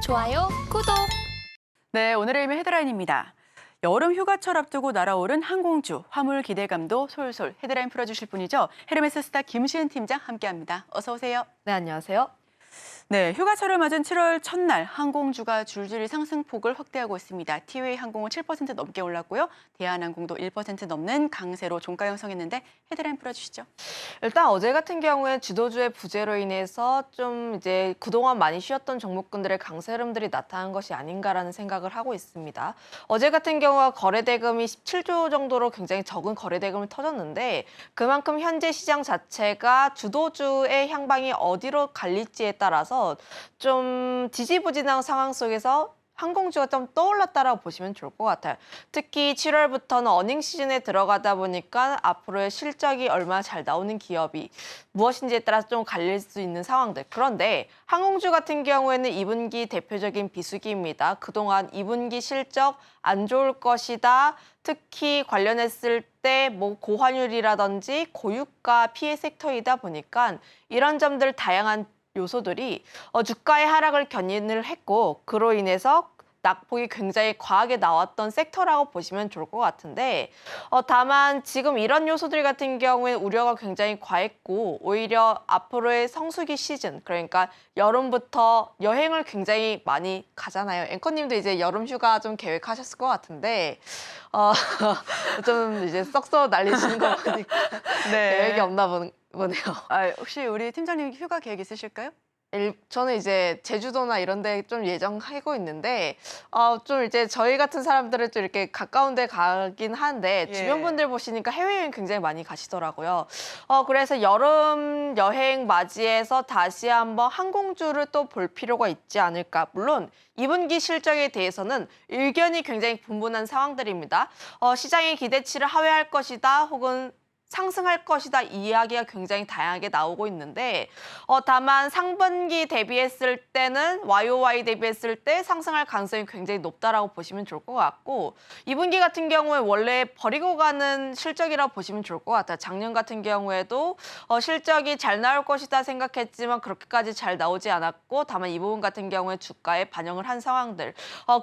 좋아요, 구독! 네, 오늘의 일면 헤드라인입니다. 여름 휴가철 앞두고 날아오른 항공주, 화물 기대감도 솔솔 헤드라인 풀어주실 분이죠. 헤르메스 스타 김시은 팀장 함께합니다. 어서 오세요. 네, 안녕하세요. 네, 휴가철을 맞은 7월 첫날 항공주가 줄줄이 상승폭을 확대하고 있습니다. 티웨이 항공은 7% 넘게 올랐고요. 대한항공도 1% 넘는 강세로 종가 형성했는데 헤드라인 풀어주시죠. 일단 어제 같은 경우에 주도주의 부재로 인해서 좀 이제 그동안 많이 쉬었던 종목군들의 강세 흐름들이 나타난 것이 아닌가라는 생각을 하고 있습니다. 어제 같은 경우가 거래대금이 17조 정도로 굉장히 적은 거래대금을 터졌는데 그만큼 현재 시장 자체가 주도주의 향방이 어디로 갈릴지에 따라서 좀 지지부진한 상황 속에서 항공주가 좀 떠올랐다라고 보시면 좋을 것 같아요. 특히 7월부터는 어닝 시즌에 들어가다 보니까 앞으로의 실적이 얼마나 잘 나오는 기업이 무엇인지에 따라서 좀 갈릴 수 있는 상황들. 그런데 항공주 같은 경우에는 2분기 대표적인 비수기입니다. 그동안 2분기 실적 안 좋을 것이다. 특히 관련했을 때 뭐 고환율이라든지 고유가 피해 섹터이다 보니까 이런 점들 다양한 요소들이 주가의 하락을 견인을 했고 그로 인해서 낙폭이 굉장히 과하게 나왔던 섹터라고 보시면 좋을 것 같은데 다만 지금 이런 요소들 같은 경우에 우려가 굉장히 과했고 오히려 앞으로의 성수기 시즌 그러니까 여름부터 여행을 굉장히 많이 가잖아요. 앵커님도 이제 여름 휴가 좀 계획하셨을 것 같은데 좀 이제 썩썩 날리시는 거 보니까 네. 계획이 없나 보네요. 혹시 우리 팀장님 휴가 계획 있으실까요? 저는 이제 제주도나 이런 데 좀 예정하고 있는데 좀 이제 저희 같은 사람들은 좀 이렇게 가까운 데 가긴 하는데 예. 주변 분들 보시니까 해외여행 굉장히 많이 가시더라고요. 그래서 여름 여행 맞이해서 다시 한번 항공주를 또 볼 필요가 있지 않을까. 물론 2분기 실적에 대해서는 의견이 굉장히 분분한 상황들입니다. 시장의 기대치를 하회할 것이다 혹은 상승할 것이다 이야기가 굉장히 다양하게 나오고 있는데 다만 상반기 대비했을 때는 YOY 대비했을 때 상승할 가능성이 굉장히 높다라고 보시면 좋을 것 같고 2분기 같은 경우에 원래 버리고 가는 실적이라고 보시면 좋을 것 같아요. 작년 같은 경우에도 실적이 잘 나올 것이다 생각했지만 그렇게까지 잘 나오지 않았고 다만 이 부분 같은 경우에 주가에 반영을 한 상황들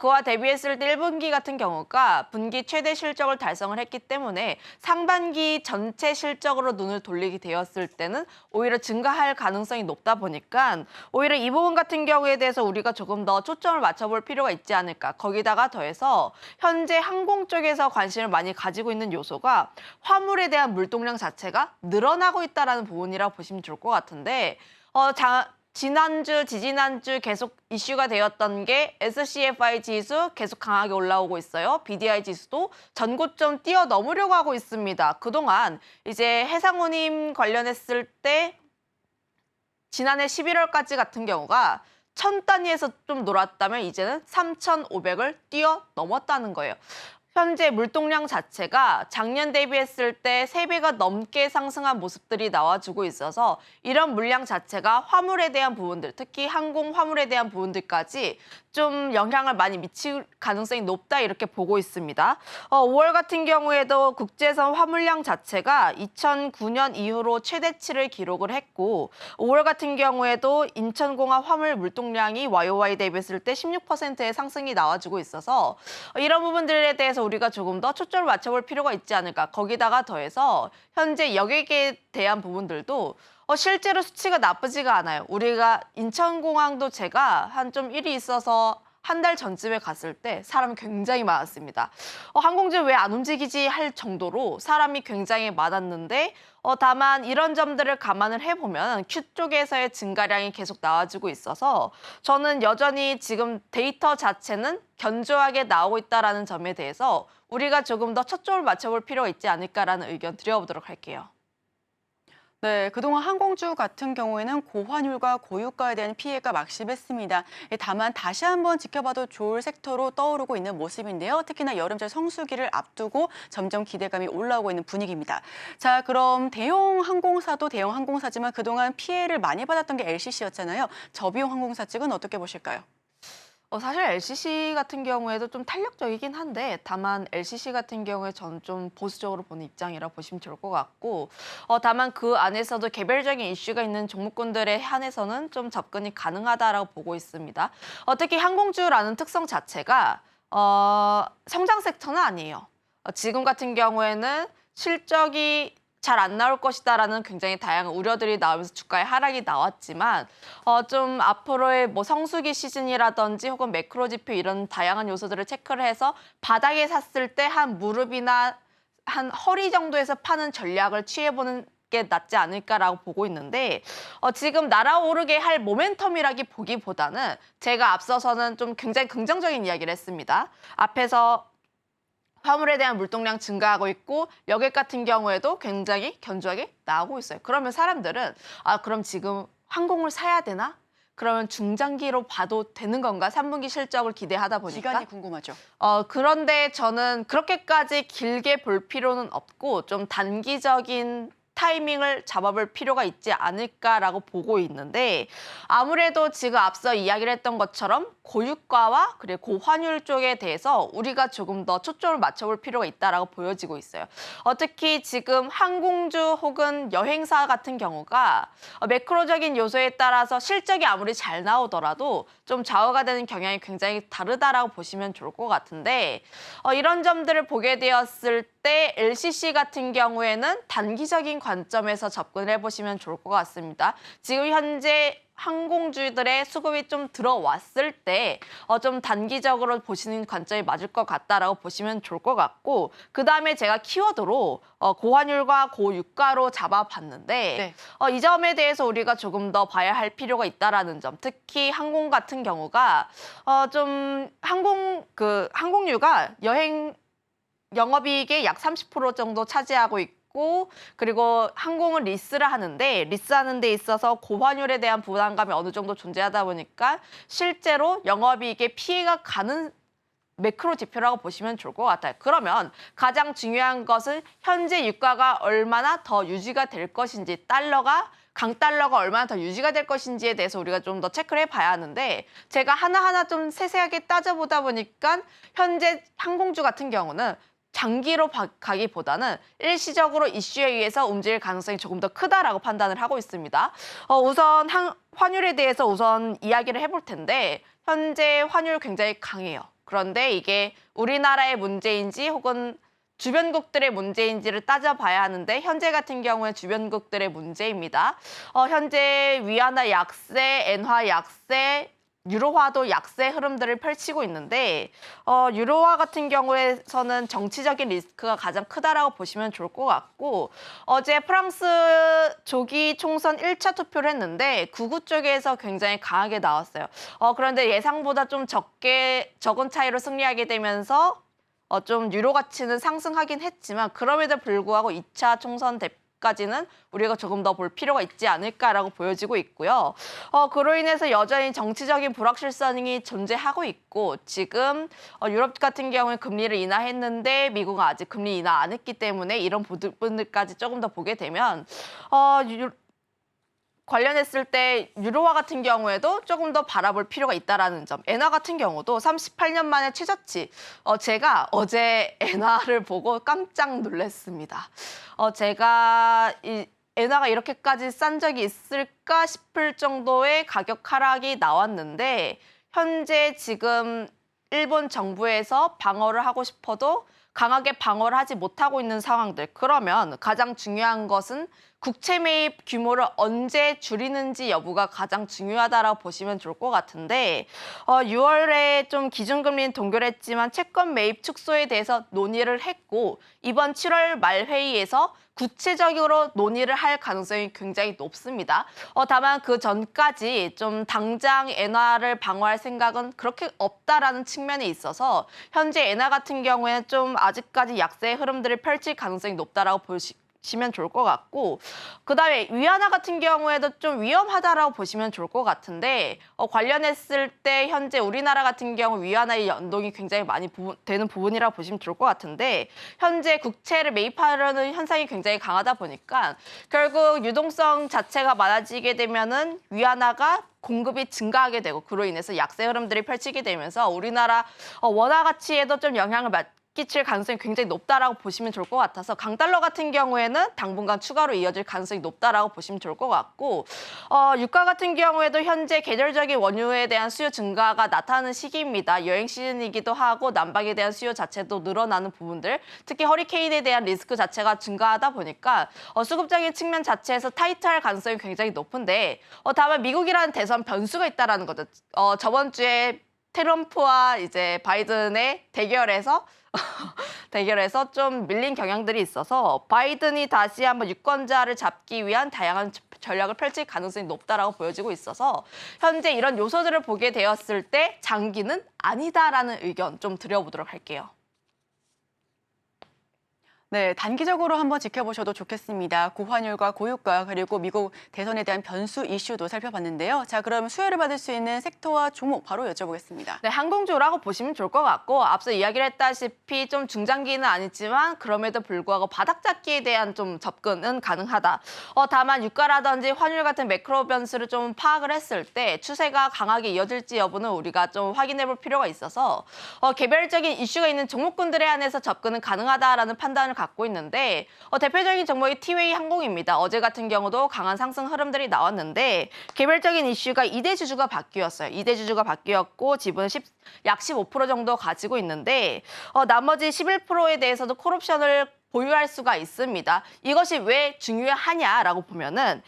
그와 대비했을 때 1분기 같은 경우가 분기 최대 실적을 달성을 했기 때문에 상반기 전체 실적으로 눈을 돌리게 되었을 때는 오히려 증가할 가능성이 높다 보니까 오히려 이 부분 같은 경우에 대해서 우리가 조금 더 초점을 맞춰볼 필요가 있지 않을까. 거기다가 더해서 현재 항공 쪽에서 관심을 많이 가지고 있는 요소가 화물에 대한 물동량 자체가 늘어나고 있다는 부분이라고 보시면 좋을 것 같은데 지난주, 지지난주 계속 이슈가 되었던 게 SCFI 지수 계속 강하게 올라오고 있어요. BDI 지수도 전고점 뛰어넘으려고 하고 있습니다. 그동안 이제 해상운임 관련했을 때 지난해 11월까지 같은 경우가 1000단위에서 좀 놀았다면 이제는 3,500을 뛰어넘었다는 거예요. 현재 물동량 자체가 작년 대비했을 때 3배가 넘게 상승한 모습들이 나와주고 있어서 이런 물량 자체가 화물에 대한 부분들, 특히 항공 화물에 대한 부분들까지 좀 영향을 많이 미칠 가능성이 높다 이렇게 보고 있습니다. 5월 같은 경우에도 국제선 화물량 자체가 2009년 이후로 최대치를 기록을 했고 5월 같은 경우에도 인천공항 화물 물동량이 YOY 대비했을 때 16%의 상승이 나와주고 있어서 이런 부분들에 대해서 우리가 조금 더 초점을 맞춰볼 필요가 있지 않을까. 거기다가 더해서 현재 여객에 대한 부분들도 실제로 수치가 나쁘지가 않아요. 우리가 인천공항도 제가 한 좀 일이 있어서 한 달 전쯤에 갔을 때 사람이 굉장히 많았습니다. 항공주 왜 안 움직이지 할 정도로 사람이 굉장히 많았는데 다만 이런 점들을 감안을 해보면 Q 쪽에서의 증가량이 계속 나와주고 있어서 저는 여전히 지금 데이터 자체는 견조하게 나오고 있다는 점에 대해서 우리가 조금 더 초점을 맞춰볼 필요가 있지 않을까라는 의견 드려보도록 할게요. 네, 그동안 항공주 같은 경우에는 고환율과 고유가에 대한 피해가 막심했습니다. 다만 다시 한번 지켜봐도 좋을 섹터로 떠오르고 있는 모습인데요. 특히나 여름철 성수기를 앞두고 점점 기대감이 올라오고 있는 분위기입니다. 자, 그럼 대형 항공사도 대형 항공사지만 그동안 피해를 많이 받았던 게 LCC였잖아요. 저비용 항공사 측은 어떻게 보실까요? 사실 LCC 같은 경우에도 좀 탄력적이긴 한데 다만 LCC 같은 경우에 저는 좀 보수적으로 보는 입장이라 보시면 좋을 것 같고 다만 그 안에서도 개별적인 이슈가 있는 종목군들에 한해서는 좀 접근이 가능하다라고 보고 있습니다. 특히 항공주라는 특성 자체가 성장 섹터는 아니에요. 지금 같은 경우에는 실적이 잘 안 나올 것이다라는 굉장히 다양한 우려들이 나오면서 주가의 하락이 나왔지만 좀 앞으로의 뭐 성수기 시즌이라든지 혹은 매크로 지표 이런 다양한 요소들을 체크를 해서 바닥에 샀을 때 한 무릎이나 한 허리 정도에서 파는 전략을 취해보는 게 낫지 않을까라고 보고 있는데 지금 날아오르게 할 모멘텀이라기 보기보다는 제가 앞서서는 좀 굉장히 긍정적인 이야기를 했습니다. 앞에서 화물에 대한 물동량 증가하고 있고 여객 같은 경우에도 굉장히 견조하게 나오고 있어요. 그러면 사람들은 그럼 지금 항공을 사야 되나? 그러면 중장기로 봐도 되는 건가? 3분기 실적을 기대하다 보니까. 시간이 궁금하죠. 그런데 저는 그렇게까지 길게 볼 필요는 없고 좀 단기적인 타이밍을 잡아볼 필요가 있지 않을까라고 보고 있는데 아무래도 지금 앞서 이야기를 했던 것처럼 고유가와 그리고 고환율 쪽에 대해서 우리가 조금 더 초점을 맞춰볼 필요가 있다라고 보여지고 있어요. 특히 지금 항공주 혹은 여행사 같은 경우가 매크로적인 요소에 따라서 실적이 아무리 잘 나오더라도 좀 좌우가 되는 경향이 굉장히 다르다라고 보시면 좋을 것 같은데 이런 점들을 보게 되었을 때 LCC 같은 경우에는 단기적인 관점에서 접근을 해보시면 좋을 것 같습니다. 지금 현재 항공주들의 수급이 좀 들어왔을 때 좀 단기적으로 보시는 관점이 맞을 것 같다라고 보시면 좋을 것 같고 그다음에 제가 키워드로 고환율과 고유가로 잡아봤는데 이 점에 대해서 우리가 조금 더 봐야 할 필요가 있다라는 점. 특히 항공 같은 경우가 좀 항공유가 여행 영업이익의 약 30% 정도 차지하고 있고 그리고 항공은 리스를 하는데 리스하는 데 있어서 고환율에 대한 부담감이 어느 정도 존재하다 보니까 실제로 영업이익에 피해가 가는 매크로 지표라고 보시면 좋을 것 같아요. 그러면 가장 중요한 것은 현재 유가가 얼마나 더 유지가 될 것인지 강달러가 얼마나 더 유지가 될 것인지에 대해서 우리가 좀 더 체크를 해봐야 하는데 제가 하나하나 좀 세세하게 따져보다 보니까 현재 항공주 같은 경우는 장기로 가기보다는 일시적으로 이슈에 의해서 움직일 가능성이 조금 더 크다라고 판단을 하고 있습니다. 우선 환율에 대해서 우선 이야기를 해볼 텐데 현재 환율 굉장히 강해요. 그런데 이게 우리나라의 문제인지 혹은 주변국들의 문제인지를 따져봐야 하는데 현재 같은 경우에 주변국들의 문제입니다. 현재 위안화 약세, 엔화 약세, 유로화도 약세 흐름들을 펼치고 있는데 유로화 같은 경우에서는 정치적인 리스크가 가장 크다라고 보시면 좋을 것 같고 어제 프랑스 조기 총선 1차 투표를 했는데 극우 쪽에서 굉장히 강하게 나왔어요. 그런데 예상보다 좀 적은 차이로 승리하게 되면서 좀 유로 가치는 상승하긴 했지만 그럼에도 불구하고 2차 총선 까지는 우리가 조금 더 볼 필요가 있지 않을까라고 보여지고 있고요. 그로 인해서 여전히 정치적인 불확실성이 존재하고 있고 지금 유럽 같은 경우에 금리를 인하했는데 미국은 아직 금리 인하 안 했기 때문에 이런 부분들까지 조금 더 보게 되면 관련했을 때 유로화 같은 경우에도 조금 더 바라볼 필요가 있다라는 점. 엔화 같은 경우도 38년 만에 최저치. 제가 어제 엔화를 보고 깜짝 놀랐습니다. 제가 이 엔화가 이렇게까지 싼 적이 있을까 싶을 정도의 가격 하락이 나왔는데 현재 지금 일본 정부에서 방어를 하고 싶어도 강하게 방어를 하지 못하고 있는 상황들. 그러면 가장 중요한 것은 국채 매입 규모를 언제 줄이는지 여부가 가장 중요하다라고 보시면 좋을 것 같은데 6월에 좀 기준금리는 동결했지만 채권 매입 축소에 대해서 논의를 했고 이번 7월 말 회의에서 구체적으로 논의를 할 가능성이 굉장히 높습니다. 다만 그 전까지 좀 당장 엔화를 방어할 생각은 그렇게 없다라는 측면에 있어서 현재 엔화 같은 경우에는 좀 아직까지 약세의 흐름들을 펼칠 가능성이 높다라고 보시면 좋을 것 같고, 그다음에 위안화 같은 경우에도 좀 위험하다라고 보시면 좋을 것 같은데, 관련했을 때 현재 우리나라 같은 경우 위안화의 연동이 굉장히 많이 되는 부분이라고 보시면 좋을 것 같은데, 현재 국채를 매입하려는 현상이 굉장히 강하다 보니까 결국 유동성 자체가 많아지게 되면은 위안화가 공급이 증가하게 되고, 그로 인해서 약세 흐름들이 펼치게 되면서 우리나라 원화 가치에도 좀 영향을 끼칠 가능성이 굉장히 높다라고 보시면 좋을 것 같아서, 강달러 같은 경우에는 당분간 추가로 이어질 가능성이 높다라고 보시면 좋을 것 같고, 유가 같은 경우에도 현재 계절적인 원유에 대한 수요 증가가 나타나는 시기입니다. 여행 시즌이기도 하고 난방에 대한 수요 자체도 늘어나는 부분들, 특히 허리케인에 대한 리스크 자체가 증가하다 보니까 수급적인 측면 자체에서 타이트할 가능성이 굉장히 높은데, 다만 미국이라는 대선 변수가 있다라는 거죠. 저번 주에 트럼프와 이제 바이든의 대결에서 좀 밀린 경향들이 있어서 바이든이 다시 한번 유권자를 잡기 위한 다양한 전략을 펼칠 가능성이 높다라고 보여지고 있어서, 현재 이런 요소들을 보게 되었을 때 장기는 아니다라는 의견 좀 드려보도록 할게요. 네, 단기적으로 한번 지켜보셔도 좋겠습니다. 고환율과 고유가 그리고 미국 대선에 대한 변수 이슈도 살펴봤는데요. 자, 그럼 수혜를 받을 수 있는 섹터와 종목 바로 여쭤보겠습니다. 네, 항공주라고 보시면 좋을 것 같고, 앞서 이야기를 했다시피 좀 중장기는 아니지만 그럼에도 불구하고 바닥잡기에 대한 좀 접근은 가능하다. 다만 유가라든지 환율 같은 매크로 변수를 좀 파악을 했을 때 추세가 강하게 이어질지 여부는 우리가 좀 확인해 볼 필요가 있어서, 개별적인 이슈가 있는 종목군들에 한해서 접근은 가능하다라는 판단을 갖고 있는데, 대표적인 종목이 티웨이 항공입니다. 어제 같은 경우도 강한 상승 흐름들이 나왔는데, 개별적인 이슈가 2대 주주가 바뀌었어요. 2대 주주가 바뀌었고 지분 약 15% 정도 가지고 있는데, 나머지 11%에 대해서도 콜옵션을 보유할 수가 있습니다. 이것이 왜 중요하냐라고 보면은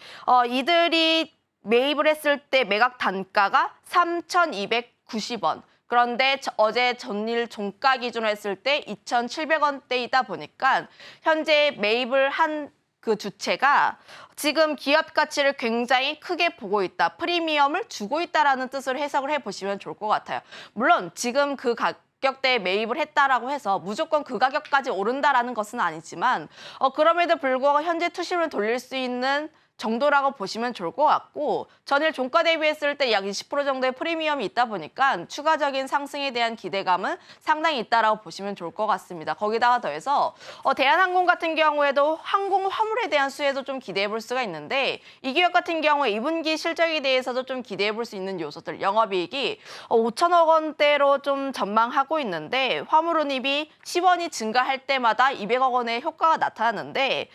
이들이 매입을 했을 때 매각 단가가 3,290원. 그런데 어제 전일 종가 기준으로 했을 때 2,700원대이다 보니까 현재 매입을 한 그 주체가 지금 기업 가치를 굉장히 크게 보고 있다, 프리미엄을 주고 있다라는 뜻으로 해석을 해보시면 좋을 것 같아요. 물론 지금 그 가격대에 매입을 했다라고 해서 무조건 그 가격까지 오른다라는 것은 아니지만, 그럼에도 불구하고 현재 투심을 돌릴 수 있는 정도라고 보시면 좋을 것 같고, 전일 종가 대비했을 때 약 20% 정도의 프리미엄이 있다 보니까 추가적인 상승에 대한 기대감은 상당히 있다라고 보시면 좋을 것 같습니다. 거기다가 더해서 대한항공 같은 경우에도 항공 화물에 대한 수혜도 좀 기대해 볼 수가 있는데, 이 기업 같은 경우에 2분기 실적에 대해서도 좀 기대해 볼 수 있는 요소들, 영업이익이 5천억 원대로 좀 전망하고 있는데, 화물운임이 10원이 증가할 때마다 200억 원의 효과가 나타나는데,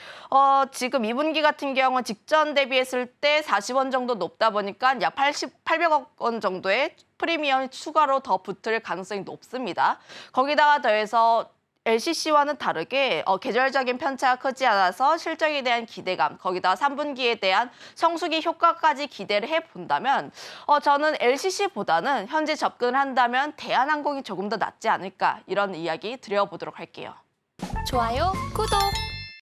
지금 2분기 같은 경우는 직전 대비했을 때 40원 정도 높다 보니까 약 800억 원 정도의 프리미엄이 추가로 더 붙을 가능성이 높습니다. 거기다가 더해서 LCC와는 다르게 계절적인 편차가 크지 않아서 실적에 대한 기대감, 거기다가 3분기에 대한 성수기 효과까지 기대를 해본다면, 저는 LCC보다는 현재 접근을 한다면 대한항공이 조금 더 낫지 않을까, 이런 이야기 드려보도록 할게요. 좋아요, 구독!